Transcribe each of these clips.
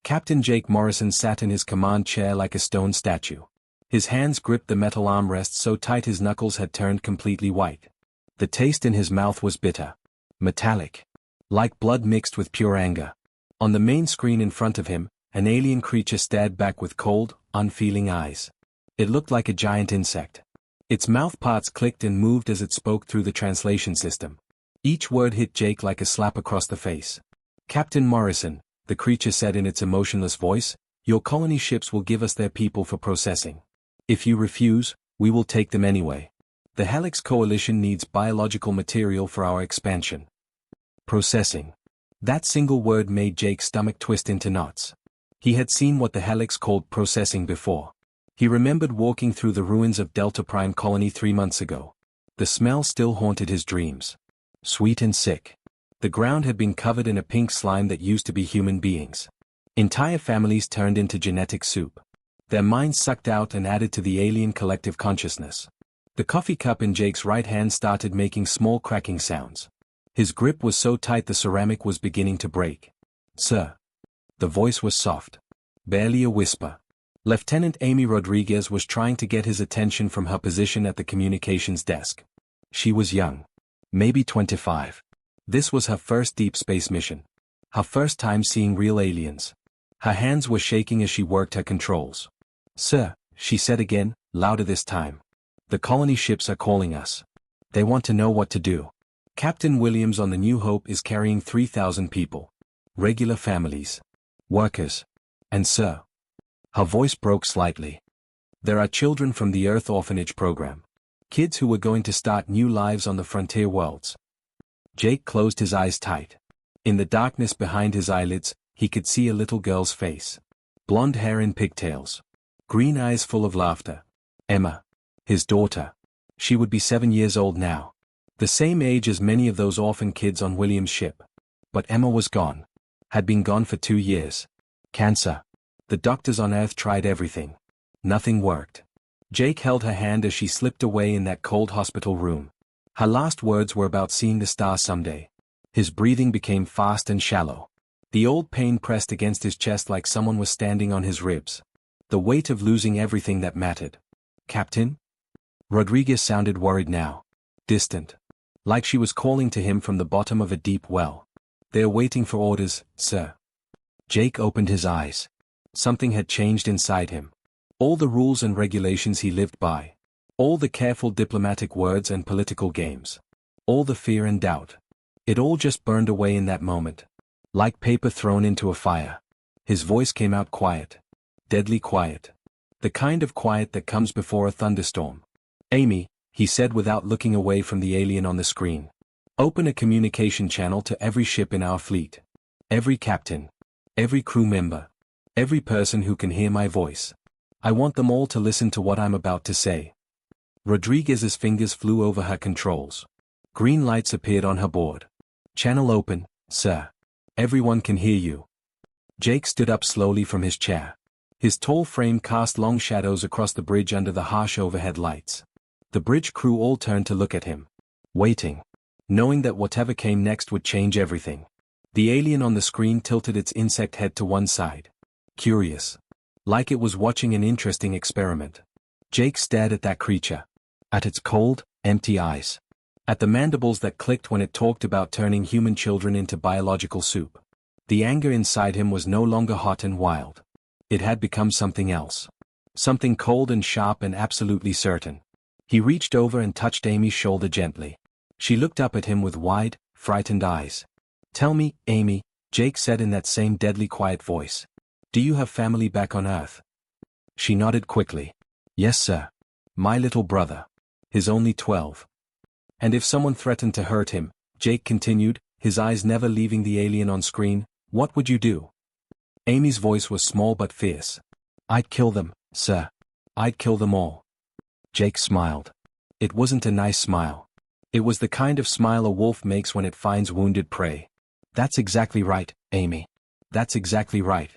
Captain Jake Morrison sat in his command chair like a stone statue. His hands gripped the metal armrest so tight his knuckles had turned completely white. The taste in his mouth was bitter. Metallic. Like blood mixed with pure anger. On the main screen in front of him, an alien creature stared back with cold, unfeeling eyes. It looked like a giant insect. Its mouth parts clicked and moved as it spoke through the translation system. Each word hit Jake like a slap across the face. "Captain Morrison," the creature said in its emotionless voice, "your colony ships will give us their people for processing. If you refuse, we will take them anyway. The Helix Coalition needs biological material for our expansion." Processing. That single word made Jake's stomach twist into knots. He had seen what the Helix called processing before. He remembered walking through the ruins of Delta Prime Colony 3 months ago. The smell still haunted his dreams. Sweet and sick. The ground had been covered in a pink slime that used to be human beings. Entire families turned into genetic soup. Their minds sucked out and added to the alien collective consciousness. The coffee cup in Jake's right hand started making small cracking sounds. His grip was so tight the ceramic was beginning to break. "Sir." The voice was soft. Barely a whisper. Lieutenant Amy Rodriguez was trying to get his attention from her position at the communications desk. She was young. Maybe 25. This was her first deep space mission. Her first time seeing real aliens. Her hands were shaking as she worked her controls. "Sir," she said again, louder this time. "The colony ships are calling us. They want to know what to do. Captain Williams on the New Hope is carrying 3,000 people. Regular families. Workers. And sir." Her voice broke slightly. "There are children from the Earth Orphanage program. Kids who were going to start new lives on the frontier worlds." Jake closed his eyes tight. In the darkness behind his eyelids, he could see a little girl's face. Blonde hair in pigtails. Green eyes full of laughter. Emma. His daughter. She would be 7 years old now. The same age as many of those orphan kids on William's ship. But Emma was gone. Had been gone for 2 years. Cancer. The doctors on Earth tried everything. Nothing worked. Jake held her hand as she slipped away in that cold hospital room. Her last words were about seeing the stars someday. His breathing became fast and shallow. The old pain pressed against his chest like someone was standing on his ribs. The weight of losing everything that mattered. "Captain?" Rodriguez sounded worried now. Distant. Like she was calling to him from the bottom of a deep well. "They're waiting for orders, sir." Jake opened his eyes. Something had changed inside him. All the rules and regulations he lived by. All the careful diplomatic words and political games. All the fear and doubt. It all just burned away in that moment. Like paper thrown into a fire. His voice came out quiet. Deadly quiet. The kind of quiet that comes before a thunderstorm. "Amy," he said without looking away from the alien on the screen. "Open a communication channel to every ship in our fleet. Every captain. Every crew member. Every person who can hear my voice. I want them all to listen to what I'm about to say." Rodriguez's fingers flew over her controls. Green lights appeared on her board. "Channel open, sir. Everyone can hear you." Jake stood up slowly from his chair. His tall frame cast long shadows across the bridge under the harsh overhead lights. The bridge crew all turned to look at him. Waiting. Knowing that whatever came next would change everything. The alien on the screen tilted its insect head to one side. Curious. Like it was watching an interesting experiment. Jake stared at that creature. At its cold, empty eyes. At the mandibles that clicked when it talked about turning human children into biological soup. The anger inside him was no longer hot and wild. It had become something else. Something cold and sharp and absolutely certain. He reached over and touched Amy's shoulder gently. She looked up at him with wide, frightened eyes. "Tell me, Amy," Jake said in that same deadly quiet voice. "Do you have family back on Earth?" She nodded quickly. "Yes, sir. My little brother. He's only 12. And if someone threatened to hurt him," Jake continued, his eyes never leaving the alien on screen, "what would you do?" Amy's voice was small but fierce. "I'd kill them, sir. I'd kill them all." Jake smiled. It wasn't a nice smile. It was the kind of smile a wolf makes when it finds wounded prey. "That's exactly right, Amy. That's exactly right."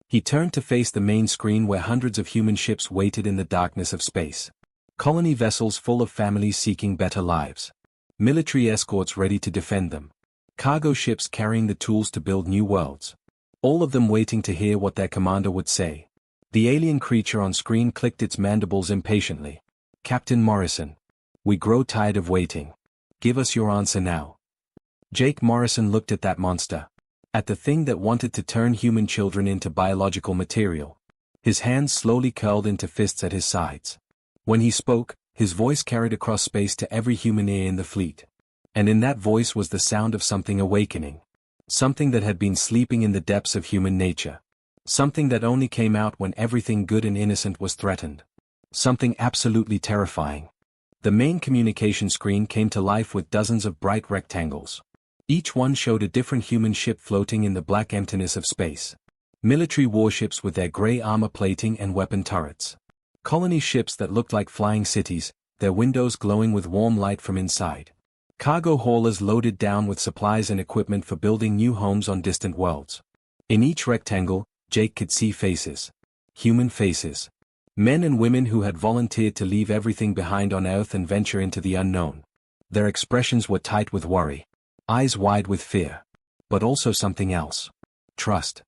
He turned to face the main screen where hundreds of human ships waited in the darkness of space. Colony vessels full of families seeking better lives. Military escorts ready to defend them. Cargo ships carrying the tools to build new worlds. all of them waiting to hear what their commander would say. The alien creature on screen clicked its mandibles impatiently. "Captain Morrison. We grow tired of waiting. Give us your answer now." Jake Morrison looked at that monster. At the thing that wanted to turn human children into biological material. His hands slowly curled into fists at his sides. When he spoke, his voice carried across space to every human ear in the fleet. And in that voice was the sound of something awakening. Something that had been sleeping in the depths of human nature. Something that only came out when everything good and innocent was threatened. Something absolutely terrifying. The main communication screen came to life with dozens of bright rectangles. Each one showed a different human ship floating in the black emptiness of space. Military warships with their gray armor plating and weapon turrets. Colony ships that looked like flying cities, their windows glowing with warm light from inside. Cargo haulers loaded down with supplies and equipment for building new homes on distant worlds. In each rectangle, Jake could see faces. Human faces. Men and women who had volunteered to leave everything behind on Earth and venture into the unknown. Their expressions were tight with worry. Eyes wide with fear. But also something else. Trust.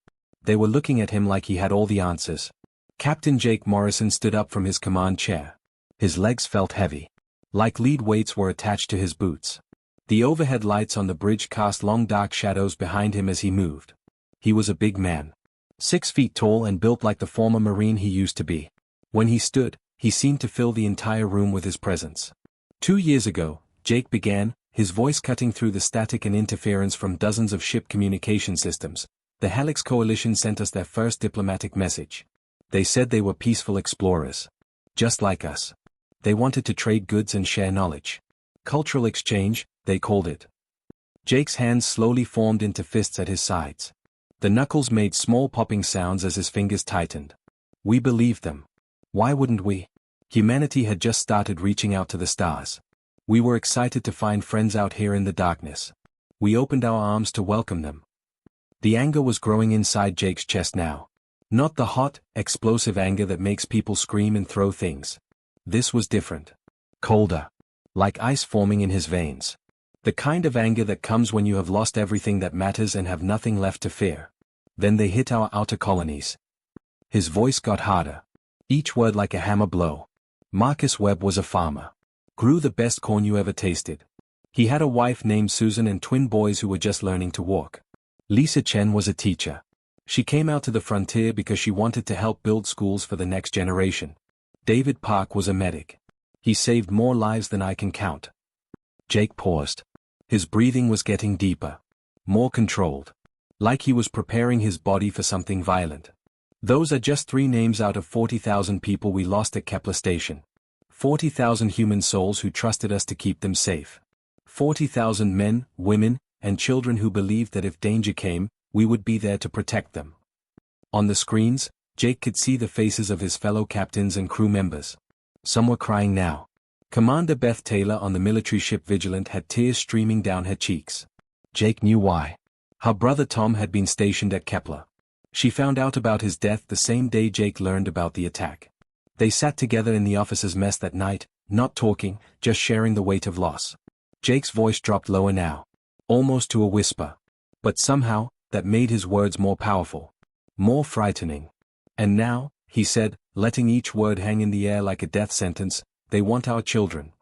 They were looking at him like he had all the answers. Captain Jake Morrison stood up from his command chair. His legs felt heavy. Like lead weights were attached to his boots. The overhead lights on the bridge cast long dark shadows behind him as he moved. He was a big man. 6 feet tall and built like the former Marine he used to be. When he stood, he seemed to fill the entire room with his presence. 2 years ago, Jake began, his voice cutting through the static and interference from dozens of ship communication systems. The Helix Coalition sent us their first diplomatic message. They said they were peaceful explorers. Just like us. They wanted to trade goods and share knowledge. Cultural exchange, they called it. Jake's hands slowly formed into fists at his sides. The knuckles made small popping sounds as his fingers tightened. We believed them. Why wouldn't we? Humanity had just started reaching out to the stars. We were excited to find friends out here in the darkness. We opened our arms to welcome them. The anger was growing inside Jake's chest now. Not the hot, explosive anger that makes people scream and throw things. This was different. Colder. Like ice forming in his veins. The kind of anger that comes when you have lost everything that matters and have nothing left to fear. Then they hit our outer colonies. His voice got harder. Each word like a hammer blow. Marcus Webb was a farmer. Grew the best corn you ever tasted. He had a wife named Susan and twin boys who were just learning to walk. Lisa Chen was a teacher. She came out to the frontier because she wanted to help build schools for the next generation. David Park was a medic. He saved more lives than I can count. Jake paused. His breathing was getting deeper. More controlled. Like he was preparing his body for something violent. Those are just 3 names out of 40,000 people we lost at Kepler Station. 40,000 human souls who trusted us to keep them safe. 40,000 men, women, and children who believed that if danger came, we would be there to protect them. On the screens, Jake could see the faces of his fellow captains and crew members. Some were crying now. Commander Beth Taylor on the military ship Vigilant had tears streaming down her cheeks. Jake knew why. Her brother Tom had been stationed at Kepler. She found out about his death the same day Jake learned about the attack. They sat together in the officers' mess that night, not talking, just sharing the weight of loss. Jake's voice dropped lower now. Almost to a whisper. But somehow, that made his words more powerful. More frightening. And now, he said, letting each word hang in the air like a death sentence, they want our children.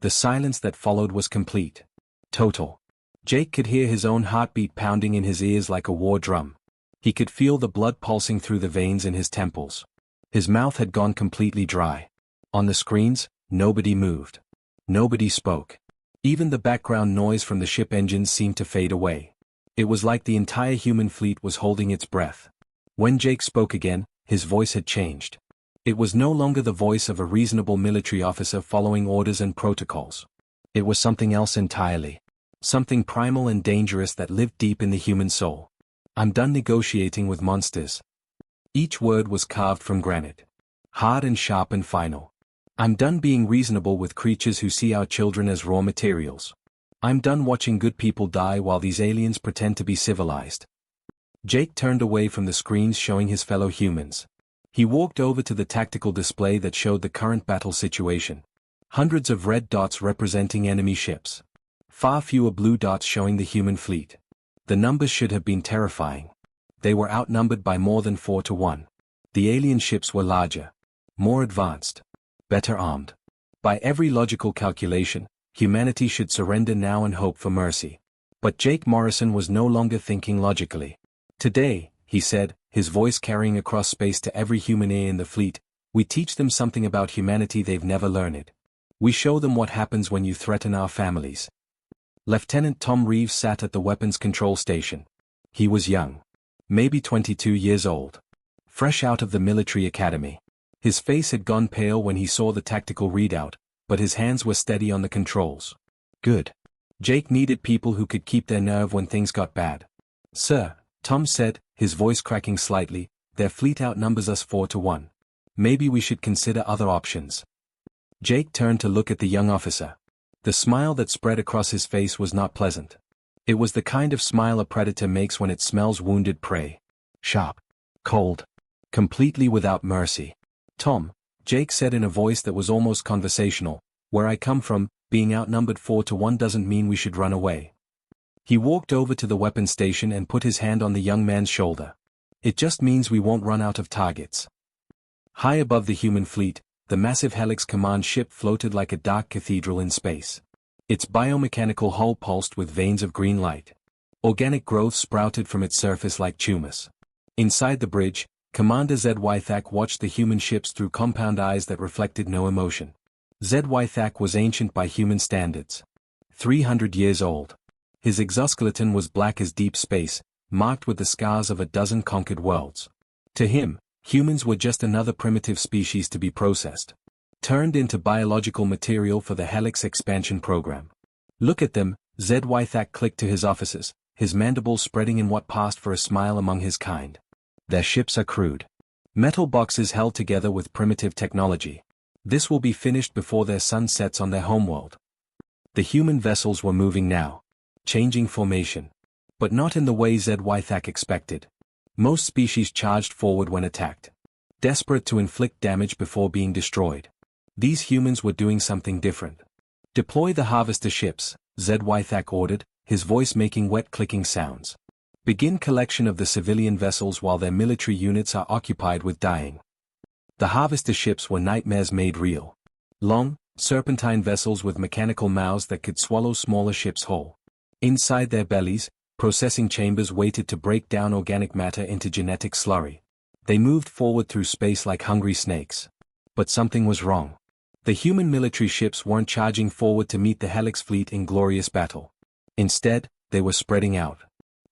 The silence that followed was complete. Total. Jake could hear his own heartbeat pounding in his ears like a war drum. He could feel the blood pulsing through the veins in his temples. His mouth had gone completely dry. On the screens, nobody moved. Nobody spoke. Even the background noise from the ship engines seemed to fade away. It was like the entire human fleet was holding its breath. When Jake spoke again, his voice had changed. It was no longer the voice of a reasonable military officer following orders and protocols. It was something else entirely. Something primal and dangerous that lived deep in the human soul. I'm done negotiating with monsters. Each word was carved from granite. Hard and sharp and final. I'm done being reasonable with creatures who see our children as raw materials. I'm done watching good people die while these aliens pretend to be civilized. Jake turned away from the screens showing his fellow humans. He walked over to the tactical display that showed the current battle situation. Hundreds of red dots representing enemy ships. Far fewer blue dots showing the human fleet. The numbers should have been terrifying. They were outnumbered by more than 4 to 1. The alien ships were larger, more advanced, better armed. By every logical calculation, humanity should surrender now and hope for mercy. But Jake Morrison was no longer thinking logically. Today, he said, his voice carrying across space to every human ear in the fleet, we teach them something about humanity they've never learned. We show them what happens when you threaten our families. Lieutenant Tom Reeves sat at the weapons control station. He was young. Maybe 22 years old. Fresh out of the military academy. His face had gone pale when he saw the tactical readout, but his hands were steady on the controls. Good. Jake needed people who could keep their nerve when things got bad. Sir, Tom said, his voice cracking slightly, their fleet outnumbers us 4 to 1. Maybe we should consider other options. Jake turned to look at the young officer. The smile that spread across his face was not pleasant. It was the kind of smile a predator makes when it smells wounded prey. Sharp. Cold. Completely without mercy. Tom, Jake said in a voice that was almost conversational, where I come from, being outnumbered 4 to 1 doesn't mean we should run away. He walked over to the weapons station and put his hand on the young man's shoulder. It just means we won't run out of targets. High above the human fleet, the massive Helix command ship floated like a dark cathedral in space. Its biomechanical hull pulsed with veins of green light. Organic growth sprouted from its surface like tumors. Inside the bridge, Commander Z.Y. Thak watched the human ships through compound eyes that reflected no emotion. Z.Y. Thak was ancient by human standards. 300 years old. His exoskeleton was black as deep space, marked with the scars of a dozen conquered worlds. To him, humans were just another primitive species to be processed. Turned into biological material for the Helix expansion program. Look at them, Z.Y. Thak clicked to his officers, his mandibles spreading in what passed for a smile among his kind. Their ships are crude. Metal boxes held together with primitive technology. This will be finished before their sun sets on their homeworld. The human vessels were moving now. Changing formation. But not in the way Z.Y. Thak expected. Most species charged forward when attacked. Desperate to inflict damage before being destroyed. These humans were doing something different. Deploy the harvester ships, Z.Y. Thak ordered, his voice making wet clicking sounds. Begin collection of the civilian vessels while their military units are occupied with dying. The harvester ships were nightmares made real. Long, serpentine vessels with mechanical mouths that could swallow smaller ships whole. Inside their bellies, processing chambers waited to break down organic matter into genetic slurry. They moved forward through space like hungry snakes. But something was wrong. The human military ships weren't charging forward to meet the Helix fleet in glorious battle. Instead, they were spreading out.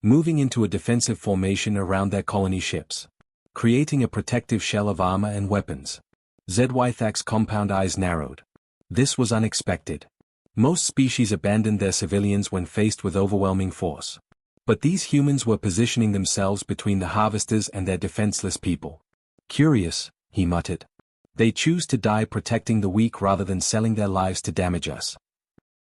Moving into a defensive formation around their colony ships. Creating a protective shell of armor and weapons. Z.Y. Thak's compound eyes narrowed. This was unexpected. Most species abandoned their civilians when faced with overwhelming force. But these humans were positioning themselves between the harvesters and their defenseless people. Curious, he muttered. They choose to die protecting the weak rather than selling their lives to damage us.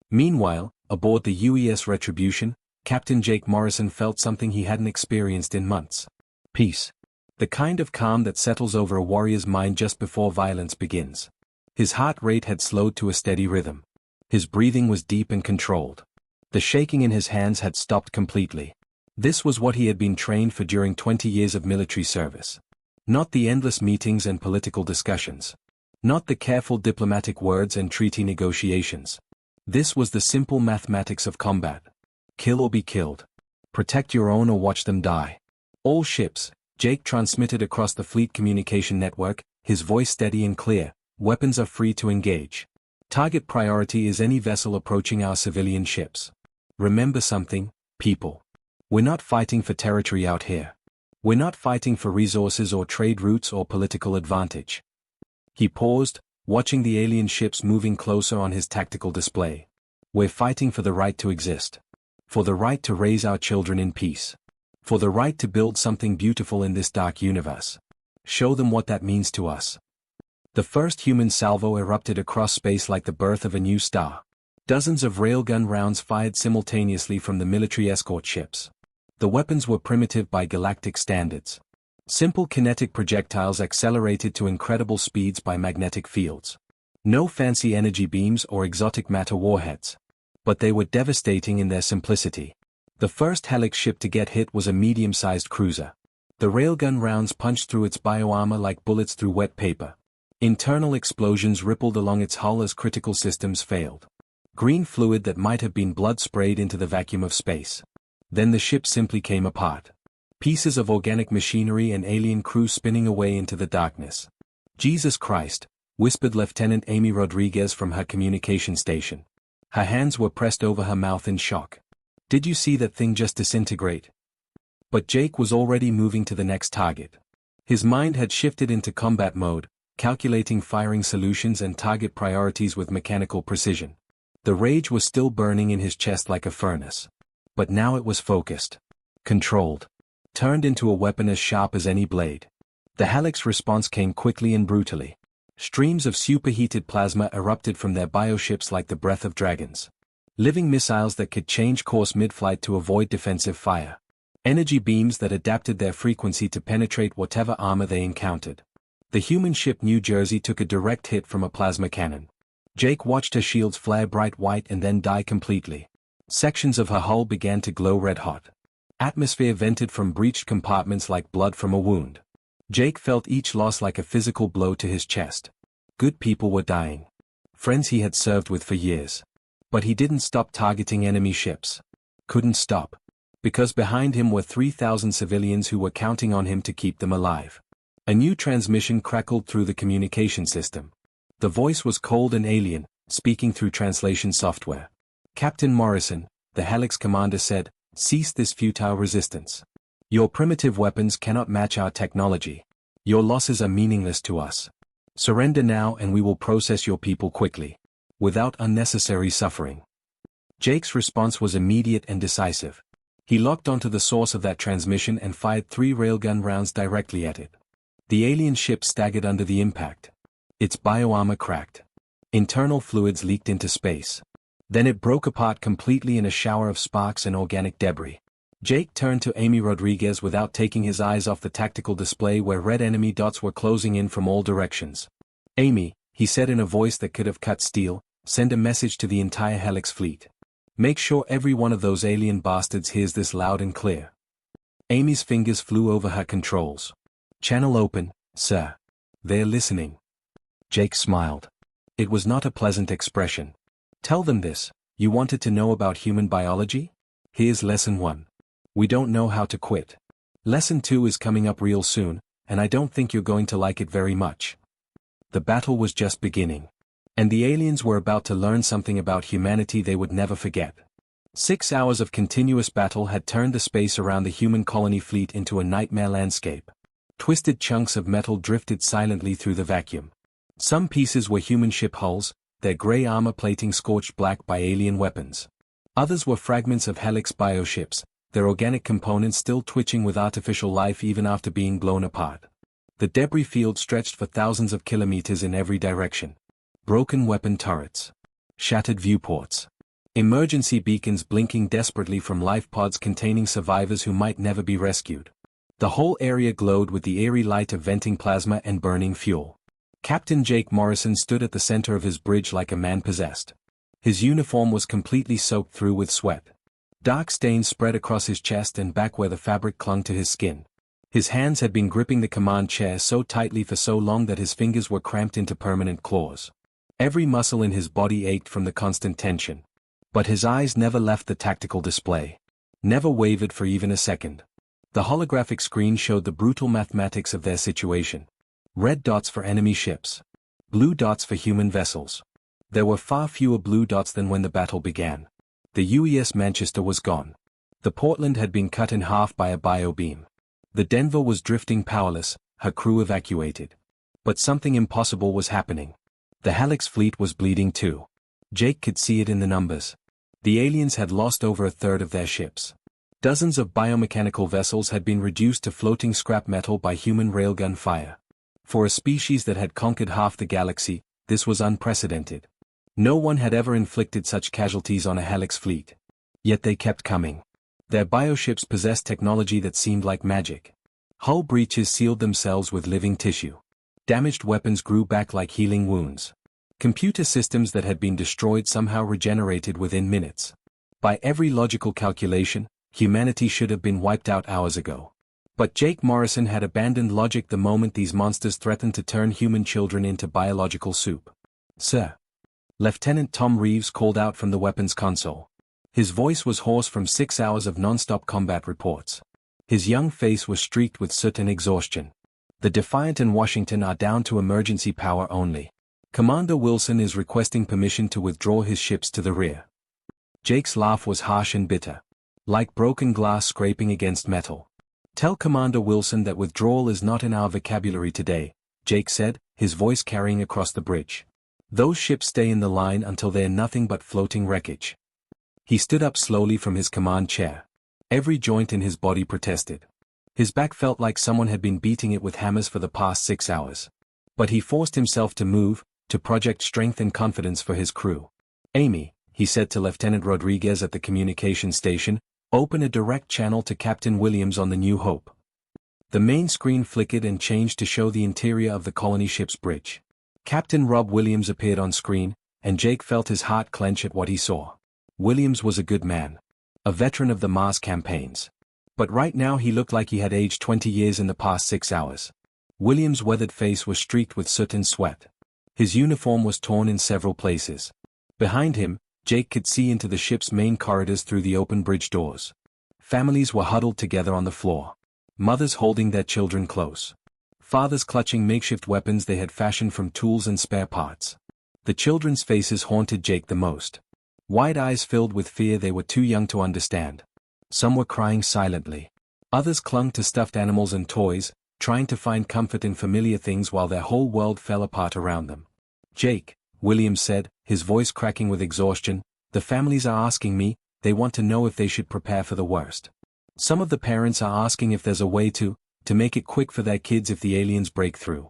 Meanwhile, aboard the UES Retribution, Captain Jake Morrison felt something he hadn't experienced in months. Peace. The kind of calm that settles over a warrior's mind just before violence begins. His heart rate had slowed to a steady rhythm. His breathing was deep and controlled. The shaking in his hands had stopped completely. This was what he had been trained for during 20 years of military service. Not the endless meetings and political discussions. Not the careful diplomatic words and treaty negotiations. This was the simple mathematics of combat. Kill or be killed. Protect your own or watch them die. All ships, Jake transmitted across the fleet communication network, his voice steady and clear, weapons are free to engage. Target priority is any vessel approaching our civilian ships. Remember something, people. We're not fighting for territory out here. We're not fighting for resources or trade routes or political advantage. He paused, watching the alien ships moving closer on his tactical display. We're fighting for the right to exist. For the right to raise our children in peace. For the right to build something beautiful in this dark universe. Show them what that means to us. The first human salvo erupted across space like the birth of a new star. Dozens of railgun rounds fired simultaneously from the military escort ships. The weapons were primitive by galactic standards. Simple kinetic projectiles accelerated to incredible speeds by magnetic fields. No fancy energy beams or exotic matter warheads. But they were devastating in their simplicity. The first Helix ship to get hit was a medium-sized cruiser. The railgun rounds punched through its bioarmor like bullets through wet paper. Internal explosions rippled along its hull as critical systems failed. Green fluid that might have been blood sprayed into the vacuum of space. Then the ship simply came apart. Pieces of organic machinery and alien crew spinning away into the darkness. "Jesus Christ," whispered Lieutenant Amy Rodriguez from her communication station. Her hands were pressed over her mouth in shock. "Did you see that thing just disintegrate?" But Jake was already moving to the next target. His mind had shifted into combat mode, calculating firing solutions and target priorities with mechanical precision. The rage was still burning in his chest like a furnace. But now it was focused. Controlled. Turned into a weapon as sharp as any blade. The Helix response came quickly and brutally. Streams of superheated plasma erupted from their bioships like the breath of dragons. Living missiles that could change course mid-flight to avoid defensive fire. Energy beams that adapted their frequency to penetrate whatever armor they encountered. The human ship New Jersey took a direct hit from a plasma cannon. Jake watched her shields flare bright white and then die completely. Sections of her hull began to glow red-hot. Atmosphere vented from breached compartments like blood from a wound. Jake felt each loss like a physical blow to his chest. Good people were dying. Friends he had served with for years. But he didn't stop targeting enemy ships. Couldn't stop. Because behind him were 3,000 civilians who were counting on him to keep them alive. A new transmission crackled through the communication system. The voice was cold and alien, speaking through translation software. "Captain Morrison," the Helix commander said, "cease this futile resistance. Your primitive weapons cannot match our technology. Your losses are meaningless to us. Surrender now and we will process your people quickly. Without unnecessary suffering." Jake's response was immediate and decisive. He locked onto the source of that transmission and fired 3 railgun rounds directly at it. The alien ship staggered under the impact. Its bioarmor cracked. Internal fluids leaked into space. Then it broke apart completely in a shower of sparks and organic debris. Jake turned to Amy Rodriguez without taking his eyes off the tactical display where red enemy dots were closing in from all directions. "Amy," he said in a voice that could have cut steel, "send a message to the entire Helix fleet. Make sure every one of those alien bastards hears this loud and clear." Amy's fingers flew over her controls. "Channel open, sir. They're listening." Jake smiled. It was not a pleasant expression. "Tell them this, you wanted to know about human biology? Here's Lesson 1. We don't know how to quit. Lesson 2 is coming up real soon, and I don't think you're going to like it very much." The battle was just beginning. And the aliens were about to learn something about humanity they would never forget. 6 hours of continuous battle had turned the space around the human colony fleet into a nightmare landscape. Twisted chunks of metal drifted silently through the vacuum. Some pieces were human ship hulls, their gray armor plating scorched black by alien weapons. Others were fragments of Helix bioships, their organic components still twitching with artificial life even after being blown apart. The debris field stretched for thousands of kilometers in every direction. Broken weapon turrets. Shattered viewports. Emergency beacons blinking desperately from life pods containing survivors who might never be rescued. The whole area glowed with the eerie light of venting plasma and burning fuel. Captain Jake Morrison stood at the center of his bridge like a man possessed. His uniform was completely soaked through with sweat. Dark stains spread across his chest and back where the fabric clung to his skin. His hands had been gripping the command chair so tightly for so long that his fingers were cramped into permanent claws. Every muscle in his body ached from the constant tension. But his eyes never left the tactical display. Never wavered for even a second. The holographic screen showed the brutal mathematics of their situation. Red dots for enemy ships. Blue dots for human vessels. There were far fewer blue dots than when the battle began. The UES Manchester was gone. The Portland had been cut in half by a biobeam. The Denver was drifting powerless, her crew evacuated. But something impossible was happening. The Helix fleet was bleeding too. Jake could see it in the numbers. The aliens had lost over a third of their ships. Dozens of biomechanical vessels had been reduced to floating scrap metal by human railgun fire. For a species that had conquered half the galaxy, this was unprecedented. No one had ever inflicted such casualties on a Helix fleet. Yet they kept coming. Their bioships possessed technology that seemed like magic. Hull breaches sealed themselves with living tissue. Damaged weapons grew back like healing wounds. Computer systems that had been destroyed somehow regenerated within minutes. By every logical calculation, humanity should have been wiped out hours ago. But Jake Morrison had abandoned logic the moment these monsters threatened to turn human children into biological soup. "Sir." Lieutenant Tom Reeves called out from the weapons console. His voice was hoarse from 6 hours of non-stop combat reports. His young face was streaked with soot and exhaustion. "The Defiant and Washington are down to emergency power only. Commander Wilson is requesting permission to withdraw his ships to the rear." Jake's laugh was harsh and bitter. Like broken glass scraping against metal. "Tell Commander Wilson that withdrawal is not in our vocabulary today," Jake said, his voice carrying across the bridge. "Those ships stay in the line until they're nothing but floating wreckage." He stood up slowly from his command chair. Every joint in his body protested. His back felt like someone had been beating it with hammers for the past 6 hours. But he forced himself to move, to project strength and confidence for his crew. "Amy," he said to Lieutenant Rodriguez at the communication station, "open a direct channel to Captain Williams on the New Hope." The main screen flickered and changed to show the interior of the colony ship's bridge. Captain Rob Williams appeared on screen, and Jake felt his heart clench at what he saw. Williams was a good man. A veteran of the Mars campaigns. But right now he looked like he had aged 20 years in the past 6 hours. Williams' weathered face was streaked with soot and sweat. His uniform was torn in several places. Behind him, Jake could see into the ship's main corridors through the open bridge doors. Families were huddled together on the floor. Mothers holding their children close. Fathers clutching makeshift weapons they had fashioned from tools and spare parts. The children's faces haunted Jake the most. Wide eyes filled with fear they were too young to understand. Some were crying silently. Others clung to stuffed animals and toys, trying to find comfort in familiar things while their whole world fell apart around them. "Jake," Williams said, his voice cracking with exhaustion, "the families are asking me, they want to know if they should prepare for the worst. Some of the parents are asking if there's a way to make it quick for their kids if the aliens break through."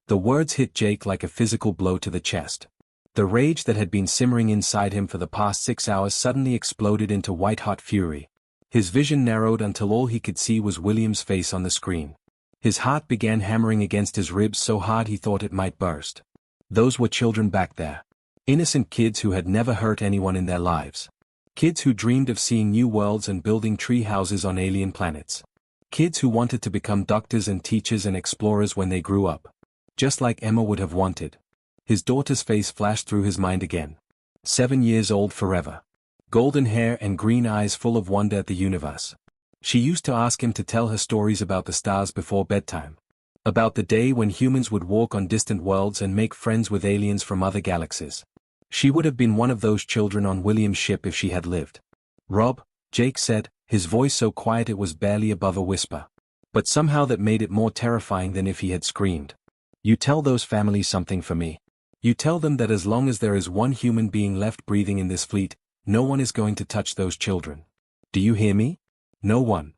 The words hit Jake like a physical blow to the chest. The rage that had been simmering inside him for the past 6 hours suddenly exploded into white-hot fury. His vision narrowed until all he could see was William's face on the screen. His heart began hammering against his ribs so hard he thought it might burst. Those were children back there. Innocent kids who had never hurt anyone in their lives. Kids who dreamed of seeing new worlds and building tree houses on alien planets. Kids who wanted to become doctors and teachers and explorers when they grew up. Just like Emma would have wanted. His daughter's face flashed through his mind again. 7 years old forever. Golden hair and green eyes full of wonder at the universe. She used to ask him to tell her stories about the stars before bedtime. About the day when humans would walk on distant worlds and make friends with aliens from other galaxies. She would have been one of those children on William's ship if she had lived. "Rob," Jake said, his voice so quiet it was barely above a whisper. But somehow that made it more terrifying than if he had screamed. "You tell those families something for me. You tell them that as long as there is one human being left breathing in this fleet, no one is going to touch those children. Do you hear me? No one."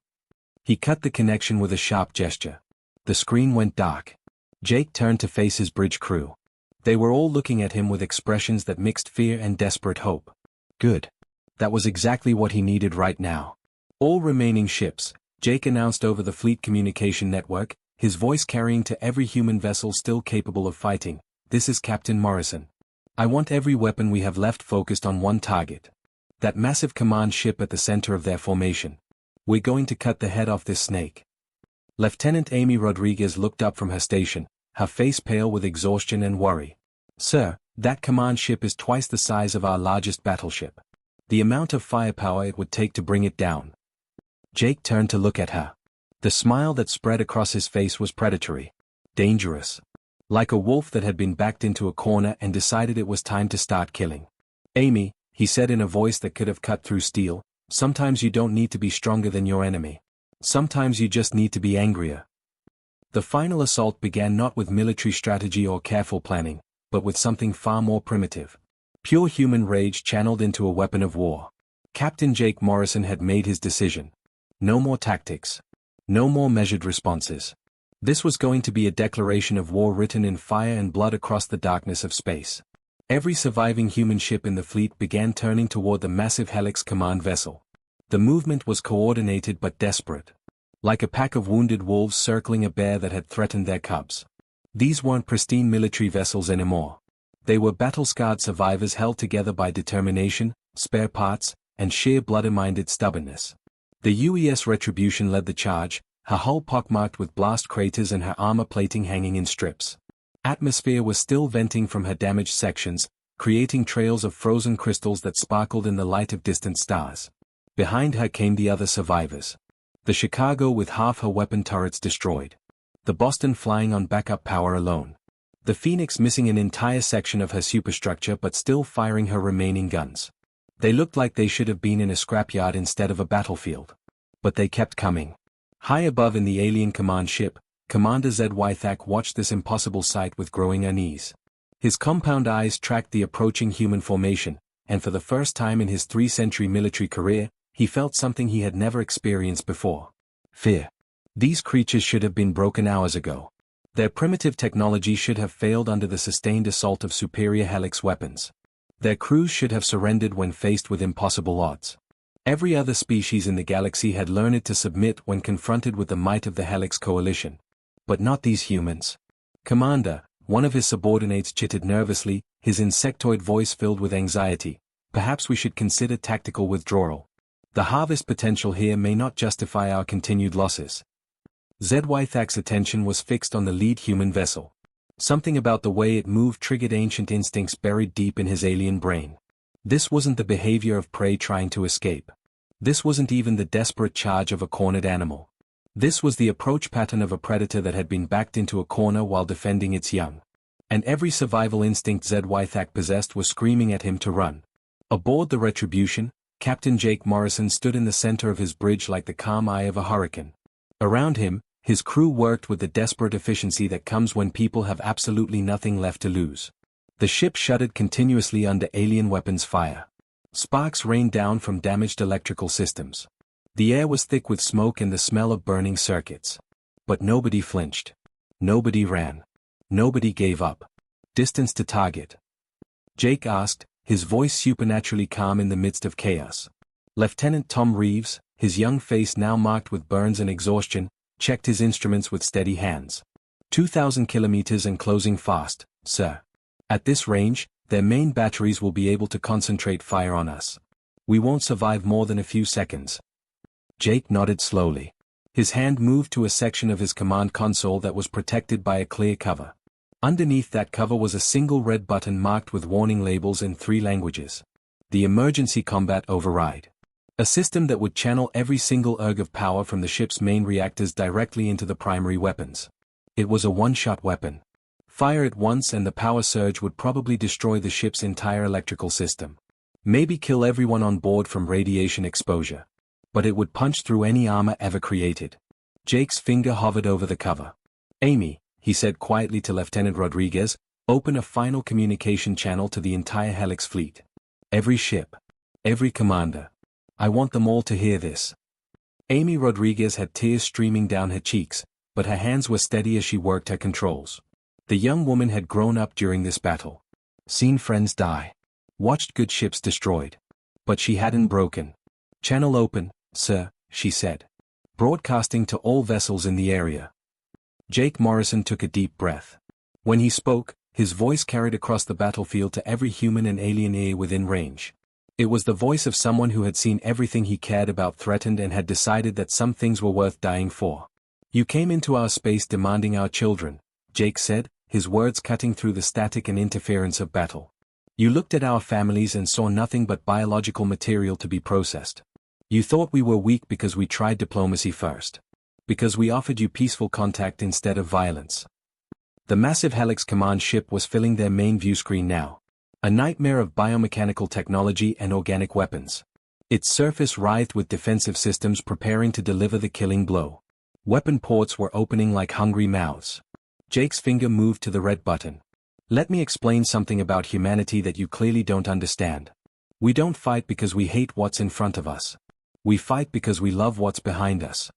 He cut the connection with a sharp gesture. The screen went dark. Jake turned to face his bridge crew. They were all looking at him with expressions that mixed fear and desperate hope. Good. That was exactly what he needed right now. "All remaining ships," Jake announced over the fleet communication network, his voice carrying to every human vessel still capable of fighting. "This is Captain Morrison. I want every weapon we have left focused on one target. That massive command ship at the center of their formation. We're going to cut the head off this snake." Lieutenant Amy Rodriguez looked up from her station, her face pale with exhaustion and worry. "Sir, that command ship is twice the size of our largest battleship. The amount of firepower it would take to bring it down." Jake turned to look at her. The smile that spread across his face was predatory. Dangerous. Like a wolf that had been backed into a corner and decided it was time to start killing. "Amy," he said in a voice that could have cut through steel, "sometimes you don't need to be stronger than your enemy. Sometimes you just need to be angrier." The final assault began not with military strategy or careful planning, but with something far more primitive. Pure human rage channeled into a weapon of war. Captain Jake Morrison had made his decision. No more tactics. No more measured responses. This was going to be a declaration of war written in fire and blood across the darkness of space. Every surviving human ship in the fleet began turning toward the massive Helix command vessel. The movement was coordinated but desperate. Like a pack of wounded wolves circling a bear that had threatened their cubs. These weren't pristine military vessels anymore. They were battle-scarred survivors held together by determination, spare parts, and sheer bloody-minded stubbornness. The UES Retribution led the charge, her hull pockmarked with blast craters and her armor plating hanging in strips. Atmosphere was still venting from her damaged sections, creating trails of frozen crystals that sparkled in the light of distant stars. Behind her came the other survivors. The Chicago with half her weapon turrets destroyed. The Boston flying on backup power alone. The Phoenix missing an entire section of her superstructure but still firing her remaining guns. They looked like they should have been in a scrapyard instead of a battlefield. But they kept coming. High above in the alien command ship, Commander ZY Thak watched this impossible sight with growing unease. His compound eyes tracked the approaching human formation, and for the first time in his 3-century military career, he felt something he had never experienced before. Fear. These creatures should have been broken hours ago. Their primitive technology should have failed under the sustained assault of superior helix weapons. Their crews should have surrendered when faced with impossible odds. Every other species in the galaxy had learned to submit when confronted with the might of the Helix Coalition. But not these humans. Commander, one of his subordinates chittered nervously, his insectoid voice filled with anxiety. Perhaps we should consider tactical withdrawal. The harvest potential here may not justify our continued losses. ZY Thak's attention was fixed on the lead human vessel. Something about the way it moved triggered ancient instincts buried deep in his alien brain. This wasn't the behavior of prey trying to escape. This wasn't even the desperate charge of a cornered animal. This was the approach pattern of a predator that had been backed into a corner while defending its young. And every survival instinct ZY Thak possessed was screaming at him to run. Aboard the Retribution, Captain Jake Morrison stood in the center of his bridge like the calm eye of a hurricane. Around him, his crew worked with the desperate efficiency that comes when people have absolutely nothing left to lose. The ship shuddered continuously under alien weapons fire. Sparks rained down from damaged electrical systems. The air was thick with smoke and the smell of burning circuits. But nobody flinched. Nobody ran. Nobody gave up. Distance to target. Jake asked, his voice supernaturally calm in the midst of chaos. Lieutenant Tom Reeves, his young face now marked with burns and exhaustion, checked his instruments with steady hands. 2,000 kilometers and closing fast, sir. At this range, their main batteries will be able to concentrate fire on us. We won't survive more than a few seconds. Jake nodded slowly. His hand moved to a section of his command console that was protected by a clear cover. Underneath that cover was a single red button marked with warning labels in 3 languages. The Emergency Combat Override. A system that would channel every single erg of power from the ship's main reactors directly into the primary weapons. It was a one-shot weapon. Fire it once and the power surge would probably destroy the ship's entire electrical system. Maybe kill everyone on board from radiation exposure. But it would punch through any armor ever created. Jake's finger hovered over the cover. Amy, he said quietly to Lieutenant Rodriguez, open a final communication channel to the entire Helix fleet. Every ship. Every commander. I want them all to hear this. Amy Rodriguez had tears streaming down her cheeks, but her hands were steady as she worked her controls. The young woman had grown up during this battle. Seen friends die. Watched good ships destroyed. But she hadn't broken. Channel open, sir, she said. Broadcasting to all vessels in the area. Jake Morrison took a deep breath. When he spoke, his voice carried across the battlefield to every human and alien ear within range. It was the voice of someone who had seen everything he cared about threatened and had decided that some things were worth dying for. You came into our space demanding our children, Jake said, his words cutting through the static and interference of battle. You looked at our families and saw nothing but biological material to be processed. You thought we were weak because we tried diplomacy first. Because we offered you peaceful contact instead of violence. The massive Helix command ship was filling their main view screen now. A nightmare of biomechanical technology and organic weapons. Its surface writhed with defensive systems preparing to deliver the killing blow. Weapon ports were opening like hungry mouths. Jake's finger moved to the red button. Let me explain something about humanity that you clearly don't understand. We don't fight because we hate what's in front of us. We fight because we love what's behind us.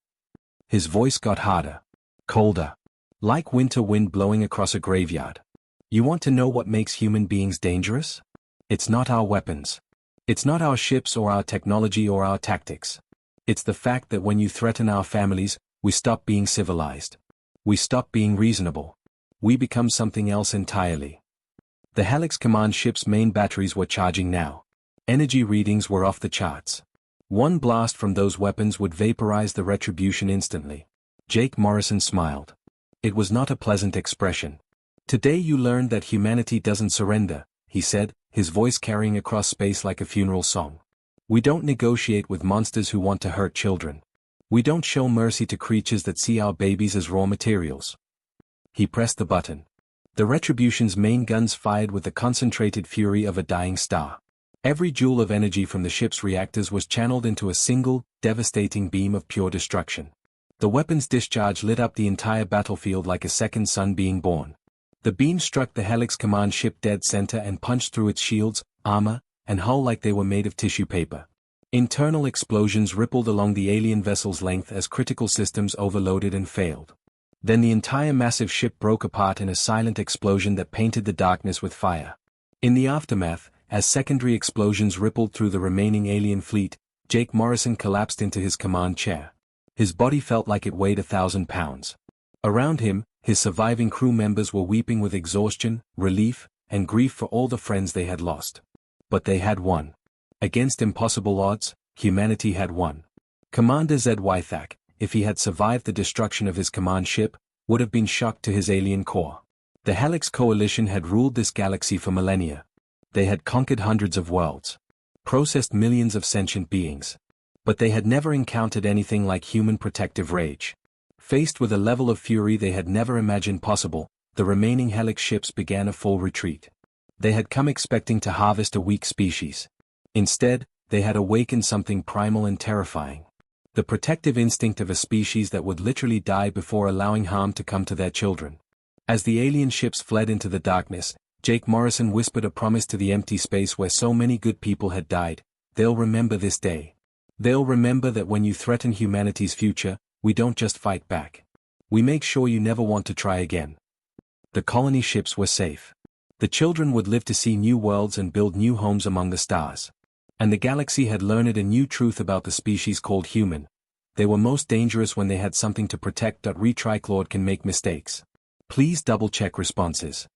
His voice got harder. Colder. Like winter wind blowing across a graveyard. You want to know what makes human beings dangerous? It's not our weapons. It's not our ships or our technology or our tactics. It's the fact that when you threaten our families, we stop being civilized. We stop being reasonable. We become something else entirely. The Helix command ship's main batteries were charging now. Energy readings were off the charts. One blast from those weapons would vaporize the Retribution instantly. Jake Morrison smiled. It was not a pleasant expression. Today you learned that humanity doesn't surrender, he said, his voice carrying across space like a funeral song. We don't negotiate with monsters who want to hurt children. We don't show mercy to creatures that see our babies as raw materials. He pressed the button. The Retribution's main guns fired with the concentrated fury of a dying star. Every joule of energy from the ship's reactors was channeled into a single, devastating beam of pure destruction. The weapon's discharge lit up the entire battlefield like a second sun being born. The beam struck the Helix Command ship dead center and punched through its shields, armor, and hull like they were made of tissue paper. Internal explosions rippled along the alien vessel's length as critical systems overloaded and failed. Then the entire massive ship broke apart in a silent explosion that painted the darkness with fire. In the aftermath, as secondary explosions rippled through the remaining alien fleet, Jake Morrison collapsed into his command chair. His body felt like it weighed 1,000 pounds. Around him, his surviving crew members were weeping with exhaustion, relief, and grief for all the friends they had lost. But they had won. Against impossible odds, humanity had won. Commander Zed Wythak, if he had survived the destruction of his command ship, would have been shocked to his alien core. The Helix Coalition had ruled this galaxy for millennia. They had conquered hundreds of worlds, processed millions of sentient beings. But they had never encountered anything like human protective rage. Faced with a level of fury they had never imagined possible, the remaining Helix ships began a full retreat. They had come expecting to harvest a weak species. Instead, they had awakened something primal and terrifying. The protective instinct of a species that would literally die before allowing harm to come to their children. As the alien ships fled into the darkness, Jake Morrison whispered a promise to the empty space where so many good people had died. They'll remember this day. They'll remember that when you threaten humanity's future, we don't just fight back. We make sure you never want to try again. The colony ships were safe. The children would live to see new worlds and build new homes among the stars. And the galaxy had learned a new truth about the species called human. They were most dangerous when they had something to protect. Retriclord can make mistakes. Please double-check responses.